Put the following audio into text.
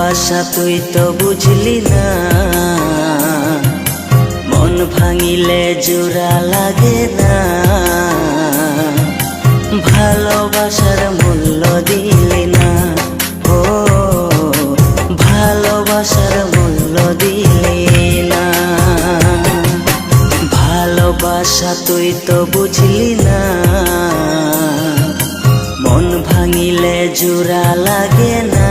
ভালোবাসা তুই তো বুঝলি না, মন ভাঙিলে জোড়া লাগে না। ভালোবাসার মূল্য দিলি না, ও ভালোবাসার মূল্য দিলি না। ভালোবাসা তুই তো বুঝলি না, মন ভাঙিলে জোড়া লাগে না।